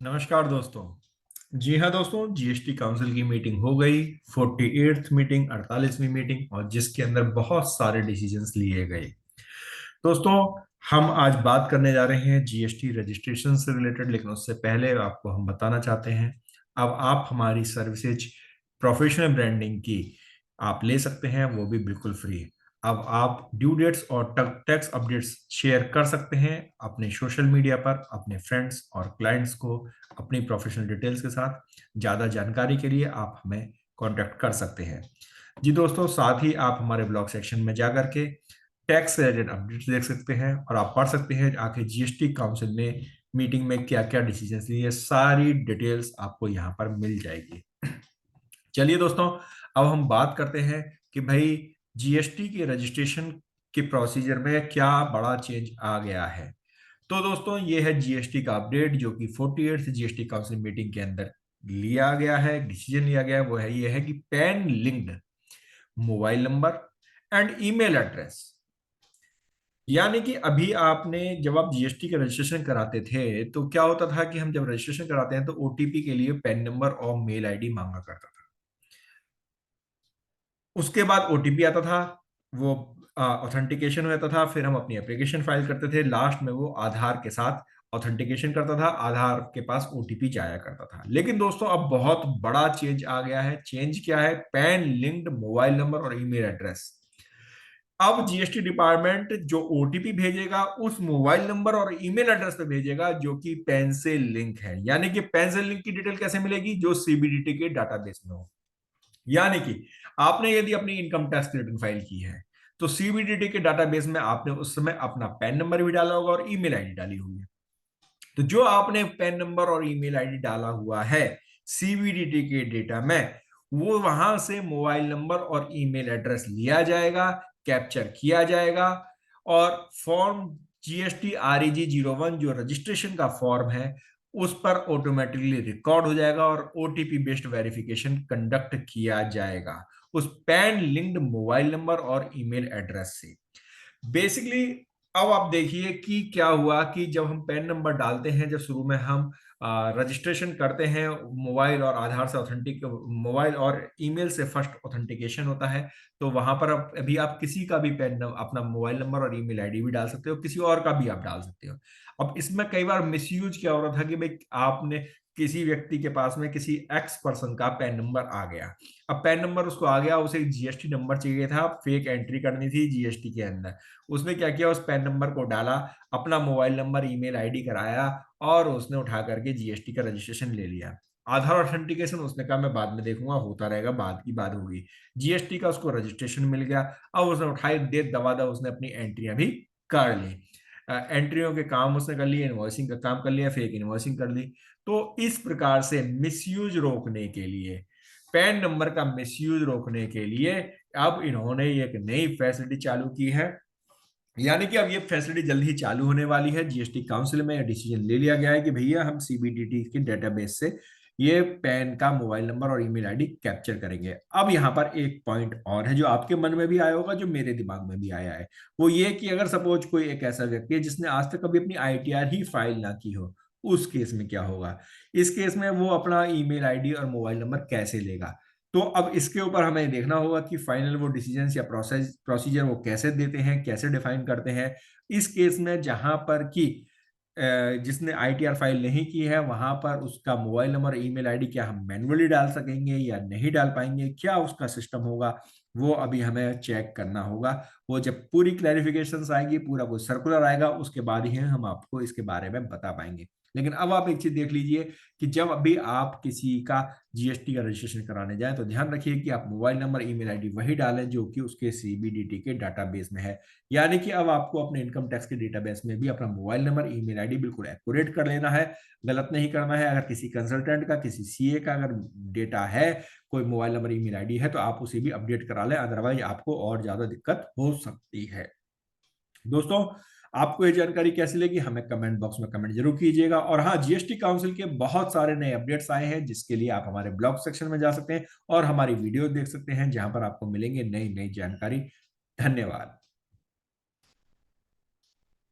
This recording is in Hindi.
नमस्कार दोस्तों। जी हाँ दोस्तों, जीएसटी काउंसिल की मीटिंग हो गई। 48th मीटिंग, 48वीं मीटिंग, और जिसके अंदर बहुत सारे डिसीजंस लिए गए। दोस्तों, हम आज बात करने जा रहे हैं जीएसटी रजिस्ट्रेशन से रिलेटेड, लेकिन उससे पहले आपको हम बताना चाहते हैं, अब आप हमारी सर्विसेज प्रोफेशनल ब्रांडिंग की आप ले सकते हैं, वो भी बिल्कुल फ्री। अब आप ड्यू डेट्स और टैक्स अपडेट्स शेयर कर सकते हैं अपने सोशल मीडिया पर अपने फ्रेंड्स और क्लाइंट्स को अपनी प्रोफेशनल डिटेल्स के साथ। ज़्यादा जानकारी के लिए आप हमें कांटेक्ट कर सकते हैं। जी दोस्तों, साथ ही आप हमारे ब्लॉग सेक्शन में जा करके टैक्स रिलेटेड अपडेट्स देख सकते हैं और आप पढ़ सकते हैं आखिर जीएसटी काउंसिल ने मीटिंग में क्या क्या डिसीजंस लिए। सारी डिटेल्स आपको यहाँ पर मिल जाएगी। चलिए दोस्तों, अब हम बात करते हैं कि भाई जीएसटी के रजिस्ट्रेशन के प्रोसीजर में क्या बड़ा चेंज आ गया है। तो दोस्तों, ये है जीएसटी का अपडेट जो कि 48th जीएसटी काउंसिल मीटिंग के अंदर लिया गया है, डिसीजन लिया गया है। वो है ये है कि pan linked mobile number and email address, यानी कि अभी आपने जब आप जीएसटी का रजिस्ट्रेशन कराते थे तो क्या होता था कि हम जब रजिस्ट्रेशन कराते हैं तो ओटीपी के लिए पैन नंबर और मेल आईडी मांगा करता था। उसके बाद ओटीपी आता था, वो ऑथेंटिकेशन हो जाता था, फिर हम अपनी एप्लीकेशन फाइल करते थे, लास्ट में वो आधार के साथ ऑथेंटिकेशन करता था, आधार के पास ओटीपी जाया करता था। लेकिन दोस्तों, अब बहुत बड़ा चेंज आ गया है। चेंज क्या है? पैन लिंक्ड मोबाइल नंबर और ईमेल एड्रेस। अब जीएसटी डिपार्टमेंट जो ओटीपी भेजेगा उस मोबाइल नंबर और ईमेल एड्रेस पे भेजेगा जो कि पैन से लिंक है। यानी कि पैन से लिंक की डिटेल कैसे मिलेगी? जो सीबीडीटी के डाटाबेस में हो। यानी कि आपने यदि अपनी इनकम टैक्स रिटर्न फाइल की है तो सीबीडीटी के डाटाबेस में आपने उस समय अपना पैन नंबर भी डाला होगा और ईमेल आईडी डाली होगी। तो जो आपने पैन नंबर और ईमेल आईडी डाला हुआ है सीबीडीटी के डेटा में, वो वहां से मोबाइल नंबर और ईमेल एड्रेस लिया जाएगा, कैप्चर किया जाएगा, और फॉर्म जीएसटी आरईजी 01 जो रजिस्ट्रेशन का फॉर्म है उस पर ऑटोमेटिकली रिकॉर्ड हो जाएगा और ओटीपी बेस्ड वेरिफिकेशन कंडक्ट किया जाएगा उस पैन लिंक्ड मोबाइल नंबर और ईमेल एड्रेस से। बेसिकली अब आप देखिए कि क्या हुआ कि जब हम पैन नंबर डालते हैं, जब शुरू में हम रजिस्ट्रेशन करते हैं, मोबाइल और आधार से ऑथेंटिक, मोबाइल और ईमेल से फर्स्ट ऑथेंटिकेशन होता है, तो वहां पर अब अभी आप किसी का भी अपना मोबाइल नंबर और ईमेल आईडी भी डाल सकते हो, किसी और का भी आप डाल सकते हो। अब इसमें कई बार मिसयूज क्या हो रहा था कि भाई आपने किसी व्यक्ति के पास में किसी एक्स पर्सन का पैन नंबर आ गया। अब पैन नंबर उसको आ गया, उसे एक जीएसटी नंबर चाहिए था, फेक एंट्री करनी थी जीएसटी के अंदर। उसने क्या किया? उस पैन नंबर को डाला, अपना मोबाइल नंबर ईमेल आईडी कराया और उसने उठा करके जीएसटी का रजिस्ट्रेशन ले लिया। आधार ऑथेंटिकेशन उसने कहा मैं बाद में देखूंगा, होता रहेगा, बाद की बात होगी। जीएसटी का उसको रजिस्ट्रेशन मिल गया। अब उसने उठाई दे दबादा, उसने अपनी एंट्रियां भी कर ली। एंट्रियों के काम उसने कर लिए, इनवॉइसिंग का काम कर लिया, फेक इनवॉइसिंग कर ली। तो इस प्रकार से मिसयूज रोकने के लिए, पैन नंबर का मिसयूज रोकने के लिए अब इन्होंने एक नई फैसिलिटी चालू की है। यानी कि अब ये फैसिलिटी जल्द ही चालू होने वाली है। जीएसटी काउंसिल में डिसीजन ले लिया गया है कि भैया हम सीबीडीटी के डेटाबेस से ये पैन का मोबाइल नंबर और ईमेल आईडी कैप्चर करेंगे। अब यहाँ पर एक पॉइंट और है जो आपके मन में भी आया होगा, जो मेरे दिमाग में भी आया है। वो ये कि अगर सपोज कोई एक ऐसा व्यक्ति है जिसने आज तक कभी अपनी आईटीआर ही फाइल ना की हो, उस केस में क्या होगा? इस केस में वो अपना ईमेल आईडी और मोबाइल नंबर कैसे लेगा? तो अब इसके ऊपर हमें देखना होगा कि फाइनल वो डिसीजंस या प्रोसीजर वो कैसे देते हैं, कैसे डिफाइन करते हैं। इस केस में जहां पर कि जिसने आईटीआर फाइल नहीं की है वहां पर उसका मोबाइल नंबर ईमेल आईडी क्या हम मैन्युअली डाल सकेंगे या नहीं डाल पाएंगे, क्या उसका सिस्टम होगा, वो अभी हमें चेक करना होगा। वो जब पूरी क्लैरिफिकेशन आएगी, पूरा कोई सर्कुलर आएगा, उसके बाद ही हम आपको इसके बारे में बता पाएंगे। लेकिन अब आप एक चीज देख लीजिए कि जब अभी आप किसी का जीएसटी का रजिस्ट्रेशन कराने जाएं तो ध्यान रखिए कि आप मोबाइल नंबर ईमेल आईडी वही डालें जो कि उसके सीबीडीटी के डाटाबेस में है। यानी कि अब आपको अपने इनकम टैक्स के डेटाबेस में भी अपना मोबाइल नंबर ईमेल आईडी बिल्कुल एक्यूरेट कर लेना है, गलत नहीं करना है। अगर किसी कंसल्टेंट का, किसी सीए का अगर डेटा है, कोई मोबाइल नंबर ईमेल आईडी है, तो आप उसे भी अपडेट करा लें, अदरवाइज आपको और ज्यादा दिक्कत हो सकती है। दोस्तों, आपको ये जानकारी कैसी लगी हमें कमेंट बॉक्स में कमेंट जरूर कीजिएगा। और हाँ, जीएसटी काउंसिल के बहुत सारे नए अपडेट्स आए हैं जिसके लिए आप हमारे ब्लॉग सेक्शन में जा सकते हैं और हमारी वीडियो देख सकते हैं जहां पर आपको मिलेंगे नई नई जानकारी। धन्यवाद।